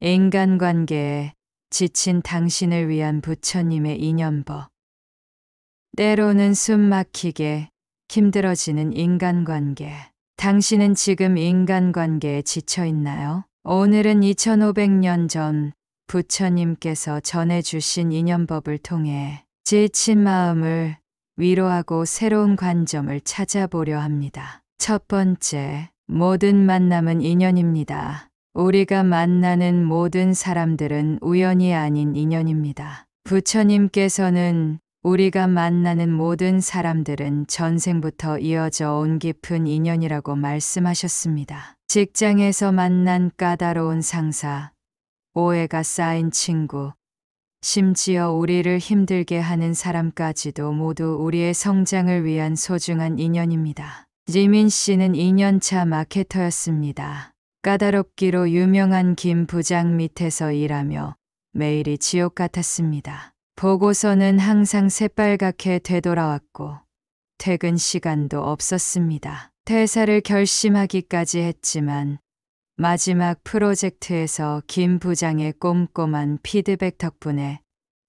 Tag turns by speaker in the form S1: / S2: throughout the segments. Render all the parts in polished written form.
S1: 인간관계에 지친 당신을 위한 부처님의 인연법. 때로는 숨 막히게 힘들어지는 인간관계. 당신은 지금 인간관계에 지쳐 있나요? 오늘은 2500년 전 부처님께서 전해주신 인연법을 통해 지친 마음을 위로하고 새로운 관점을 찾아보려 합니다. 첫 번째, 모든 만남은 인연입니다. 우리가 만나는 모든 사람들은 우연이 아닌 인연입니다. 부처님께서는 우리가 만나는 모든 사람들은 전생부터 이어져 온 깊은 인연이라고 말씀하셨습니다. 직장에서 만난 까다로운 상사, 오해가 쌓인 친구, 심지어 우리를 힘들게 하는 사람까지도 모두 우리의 성장을 위한 소중한 인연입니다. 지민 씨는 2년차 마케터였습니다. 까다롭기로 유명한 김 부장 밑에서 일하며 매일이 지옥 같았습니다. 보고서는 항상 새빨갛게 되돌아왔고 퇴근 시간도 없었습니다. 퇴사를 결심하기까지 했지만 마지막 프로젝트에서 김 부장의 꼼꼼한 피드백 덕분에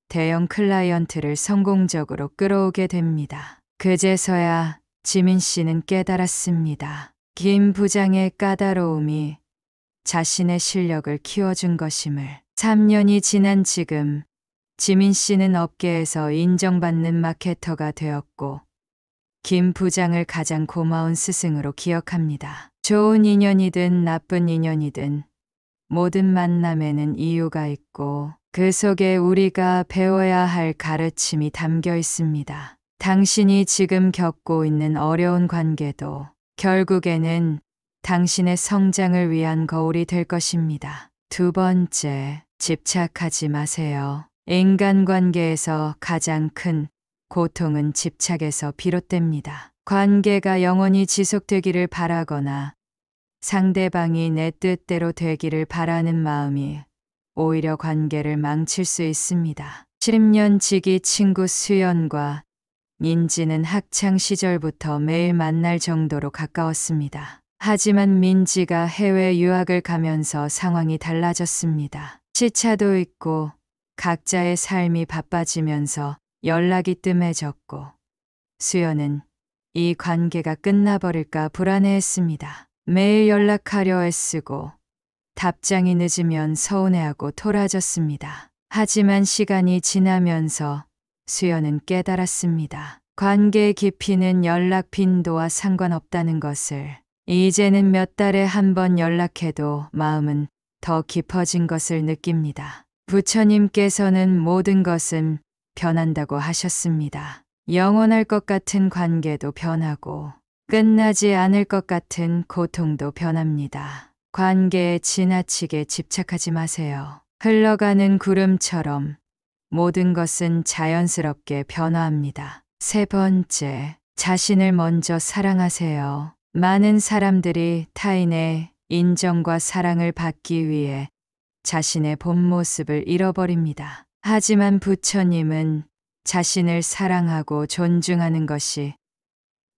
S1: 대형 클라이언트를 성공적으로 끌어오게 됩니다. 그제서야 지민 씨는 깨달았습니다. 김 부장의 까다로움이 자신의 실력을 키워준 것임을. 3년이 지난 지금 지민 씨는 업계에서 인정받는 마케터가 되었고 김 부장을 가장 고마운 스승으로 기억합니다. 좋은 인연이든 나쁜 인연이든 모든 만남에는 이유가 있고 그 속에 우리가 배워야 할 가르침이 담겨 있습니다. 당신이 지금 겪고 있는 어려운 관계도 결국에는 당신의 성장을 위한 거울이 될 것입니다. 두 번째, 집착하지 마세요. 인간관계에서 가장 큰 고통은 집착에서 비롯됩니다. 관계가 영원히 지속되기를 바라거나 상대방이 내 뜻대로 되기를 바라는 마음이 오히려 관계를 망칠 수 있습니다. 10년 지기 친구 수연과 민지는 학창 시절부터 매일 만날 정도로 가까웠습니다. 하지만 민지가 해외 유학을 가면서 상황이 달라졌습니다. 시차도 있고 각자의 삶이 바빠지면서 연락이 뜸해졌고 수연은 이 관계가 끝나버릴까 불안해했습니다. 매일 연락하려 애쓰고 답장이 늦으면 서운해하고 토라졌습니다. 하지만 시간이 지나면서 수연은 깨달았습니다. 관계의 깊이는 연락 빈도와 상관없다는 것을. 이제는 몇 달에 한 번 연락해도 마음은 더 깊어진 것을 느낍니다. 부처님께서는 모든 것은 변한다고 하셨습니다. 영원할 것 같은 관계도 변하고 끝나지 않을 것 같은 고통도 변합니다. 관계에 지나치게 집착하지 마세요. 흘러가는 구름처럼 모든 것은 자연스럽게 변화합니다. 세 번째, 자신을 먼저 사랑하세요. 많은 사람들이 타인의 인정과 사랑을 받기 위해 자신의 본 모습을 잃어버립니다. 하지만 부처님은 자신을 사랑하고 존중하는 것이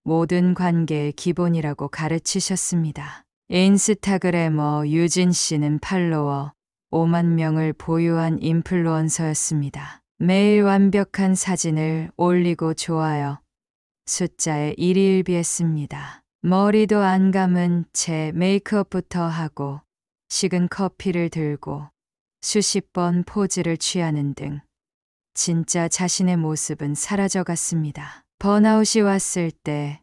S1: 모든 관계의 기본이라고 가르치셨습니다. 인스타그래머 유진 씨는 팔로워 5만 명을 보유한 인플루언서였습니다. 매일 완벽한 사진을 올리고 좋아요 숫자에 일희일비했습니다. 머리도 안 감은 채 메이크업부터 하고 식은 커피를 들고 수십 번 포즈를 취하는 등 진짜 자신의 모습은 사라져갔습니다. 번아웃이 왔을 때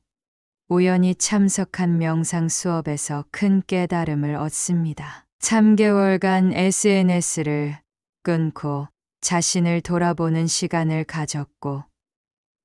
S1: 우연히 참석한 명상 수업에서 큰 깨달음을 얻습니다. 3개월간 SNS를 끊고 자신을 돌아보는 시간을 가졌고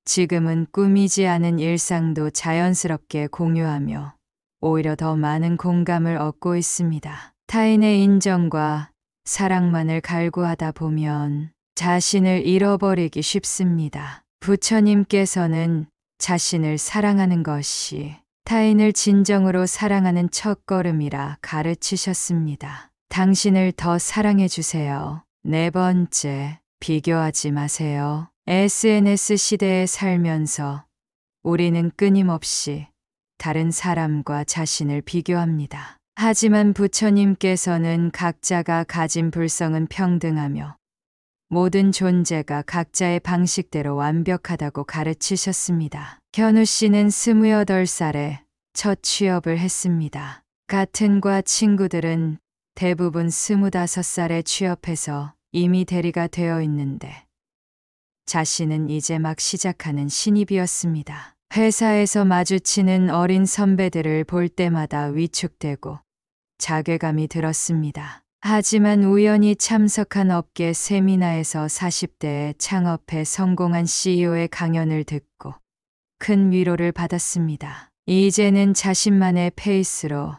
S1: 지금은 꾸미지 않은 일상도 자연스럽게 공유하며 오히려 더 많은 공감을 얻고 있습니다. 타인의 인정과 사랑만을 갈구하다 보면 자신을 잃어버리기 쉽습니다. 부처님께서는 자신을 사랑하는 것이 타인을 진정으로 사랑하는 첫걸음이라 가르치셨습니다. 당신을 더 사랑해 주세요. 네 번째, 비교하지 마세요. SNS 시대에 살면서 우리는 끊임없이 다른 사람과 자신을 비교합니다. 하지만 부처님께서는 각자가 가진 불성은 평등하며 모든 존재가 각자의 방식대로 완벽하다고 가르치셨습니다. 현우 씨는 28살에 첫 취업을 했습니다. 같은 과 친구들은 대부분 25살에 취업해서 이미 대리가 되어 있는데 자신은 이제 막 시작하는 신입이었습니다. 회사에서 마주치는 어린 선배들을 볼 때마다 위축되고 자괴감이 들었습니다. 하지만 우연히 참석한 업계 세미나에서 40대에 창업해 성공한 CEO의 강연을 듣고 큰 위로를 받았습니다. 이제는 자신만의 페이스로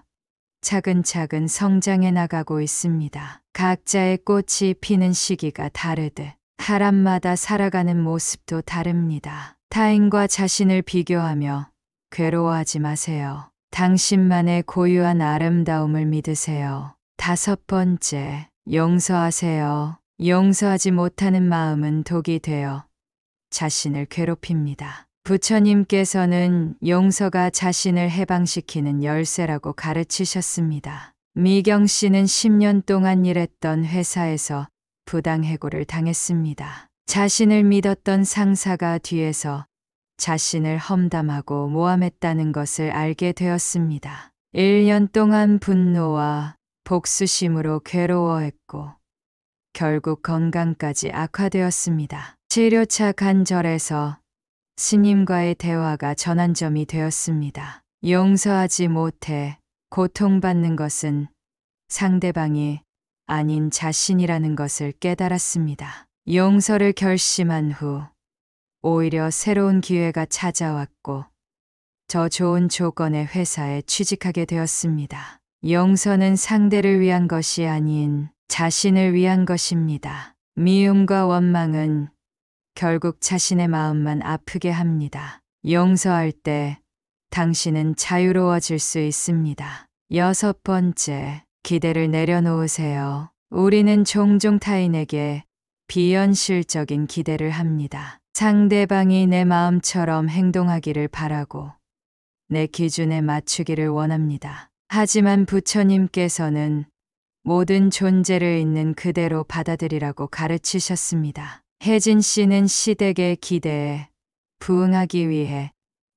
S1: 차근차근 성장해 나가고 있습니다. 각자의 꽃이 피는 시기가 다르듯 사람마다 살아가는 모습도 다릅니다. 타인과 자신을 비교하며 괴로워하지 마세요. 당신만의 고유한 아름다움을 믿으세요. 5번째, 용서하세요. 용서하지 못하는 마음은 독이 되어 자신을 괴롭힙니다. 부처님께서는 용서가 자신을 해방시키는 열쇠라고 가르치셨습니다. 미경 씨는 10년 동안 일했던 회사에서 부당해고를 당했습니다. 자신을 믿었던 상사가 뒤에서 자신을 험담하고 모함했다는 것을 알게 되었습니다. 1년 동안 분노와 복수심으로 괴로워했고 결국 건강까지 악화되었습니다. 치료차 간절에서 스님과의 대화가 전환점이 되었습니다. 용서하지 못해 고통받는 것은 상대방이 아닌 자신이라는 것을 깨달았습니다. 용서를 결심한 후 오히려 새로운 기회가 찾아왔고 더 좋은 조건의 회사에 취직하게 되었습니다. 용서는 상대를 위한 것이 아닌 자신을 위한 것입니다. 미움과 원망은 결국 자신의 마음만 아프게 합니다. 용서할 때 당신은 자유로워질 수 있습니다. 6번째, 기대를 내려놓으세요. 우리는 종종 타인에게 비현실적인 기대를 합니다. 상대방이 내 마음처럼 행동하기를 바라고 내 기준에 맞추기를 원합니다. 하지만 부처님께서는 모든 존재를 있는 그대로 받아들이라고 가르치셨습니다. 혜진 씨는 시댁의 기대에 부응하기 위해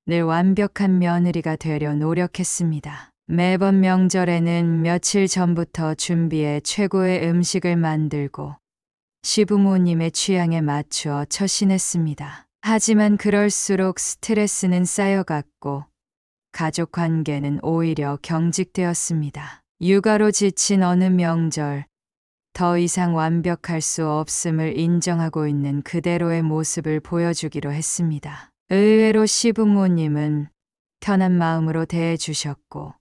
S1: 늘 완벽한 며느리가 되려 노력했습니다. 매번 명절에는 며칠 전부터 준비해 최고의 음식을 만들고 시부모님의 취향에 맞추어 처신했습니다. 하지만 그럴수록 스트레스는 쌓여갔고 가족 관계는 오히려 경직되었습니다. 육아로 지친 어느 명절, 더 이상 완벽할 수 없음을 인정하고 있는 그대로의 모습을 보여주기로 했습니다. 의외로 시부모님은 편한 마음으로 대해주셨고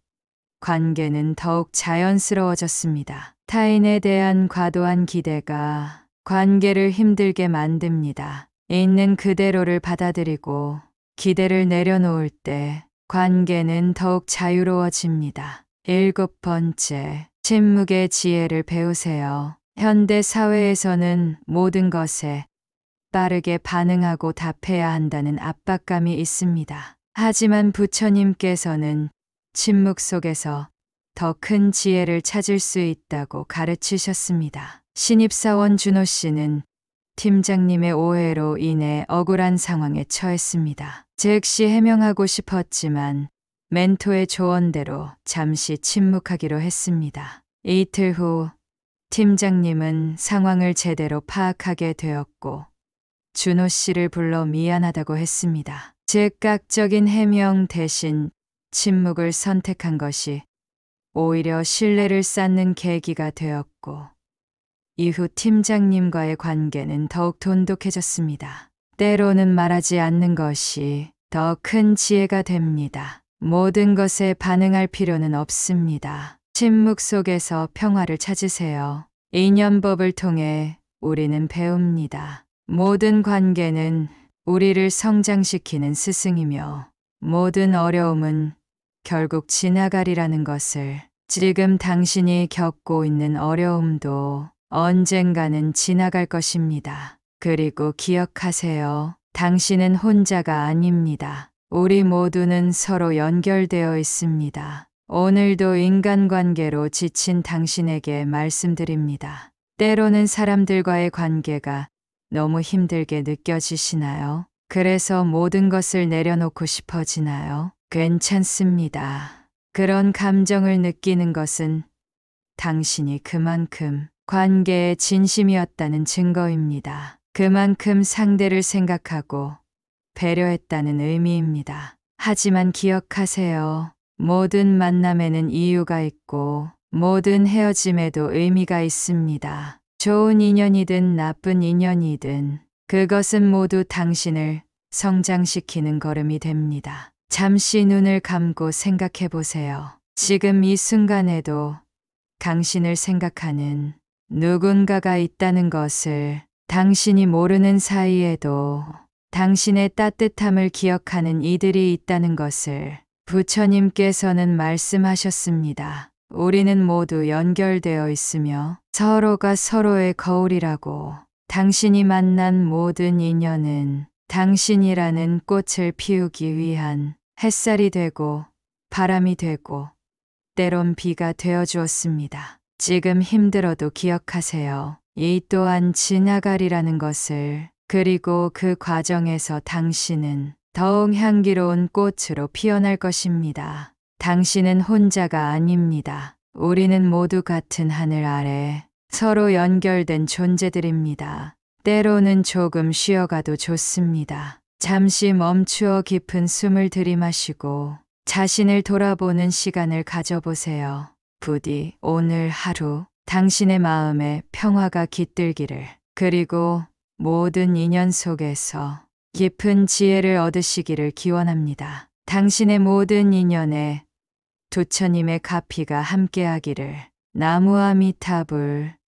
S1: 관계는 더욱 자연스러워졌습니다. 타인에 대한 과도한 기대가 관계를 힘들게 만듭니다. 있는 그대로를 받아들이고 기대를 내려놓을 때 관계는 더욱 자유로워집니다. 7번째, 침묵의 지혜를 배우세요. 현대 사회에서는 모든 것에 빠르게 반응하고 답해야 한다는 압박감이 있습니다. 하지만 부처님께서는 침묵 속에서 더 큰 지혜를 찾을 수 있다고 가르치셨습니다. 신입사원 준호 씨는 팀장님의 오해로 인해 억울한 상황에 처했습니다. 즉시 해명하고 싶었지만 멘토의 조언대로 잠시 침묵하기로 했습니다. 이틀 후 팀장님은 상황을 제대로 파악하게 되었고 준호 씨를 불러 미안하다고 했습니다. 즉각적인 해명 대신 침묵을 선택한 것이 오히려 신뢰를 쌓는 계기가 되었고 이후 팀장님과의 관계는 더욱 돈독해졌습니다. 때로는 말하지 않는 것이 더 큰 지혜가 됩니다. 모든 것에 반응할 필요는 없습니다. 침묵 속에서 평화를 찾으세요. 인연법을 통해 우리는 배웁니다. 모든 관계는 우리를 성장시키는 스승이며 모든 어려움은 결국 지나가리라는 것을, 지금 당신이 겪고 있는 어려움도 언젠가는 지나갈 것입니다. 그리고 기억하세요. 당신은 혼자가 아닙니다. 우리 모두는 서로 연결되어 있습니다. 오늘도 인간관계로 지친 당신에게 말씀드립니다. 때로는 사람들과의 관계가 너무 힘들게 느껴지시나요? 그래서 모든 것을 내려놓고 싶어지나요? 괜찮습니다. 그런 감정을 느끼는 것은 당신이 그만큼 관계에 진심이었다는 증거입니다. 그만큼 상대를 생각하고 배려했다는 의미입니다. 하지만 기억하세요. 모든 만남에는 이유가 있고 모든 헤어짐에도 의미가 있습니다. 좋은 인연이든 나쁜 인연이든 그것은 모두 당신을 성장시키는 걸음이 됩니다. 잠시 눈을 감고 생각해 보세요. 지금 이 순간에도 당신을 생각하는 누군가가 있다는 것을, 당신이 모르는 사이에도 당신의 따뜻함을 기억하는 이들이 있다는 것을 부처님께서는 말씀하셨습니다. 우리는 모두 연결되어 있으며 서로가 서로의 거울이라고. 당신이 만난 모든 인연은 당신이라는 꽃을 피우기 위한 햇살이 되고 바람이 되고 때론 비가 되어 주었습니다. 지금 힘들어도 기억하세요. 이 또한 지나가리라는 것을. 그리고 그 과정에서 당신은 더욱 향기로운 꽃으로 피어날 것입니다. 당신은 혼자가 아닙니다. 우리는 모두 같은 하늘 아래 서로 연결된 존재들입니다. 때로는 조금 쉬어가도 좋습니다. 잠시 멈추어 깊은 숨을 들이마시고 자신을 돌아보는 시간을 가져보세요. 부디 오늘 하루 당신의 마음에 평화가 깃들기를, 그리고 모든 인연 속에서 깊은 지혜를 얻으시기를 기원합니다. 당신의 모든 인연에 부처님의 가피가 함께하기를. 나무아미타불.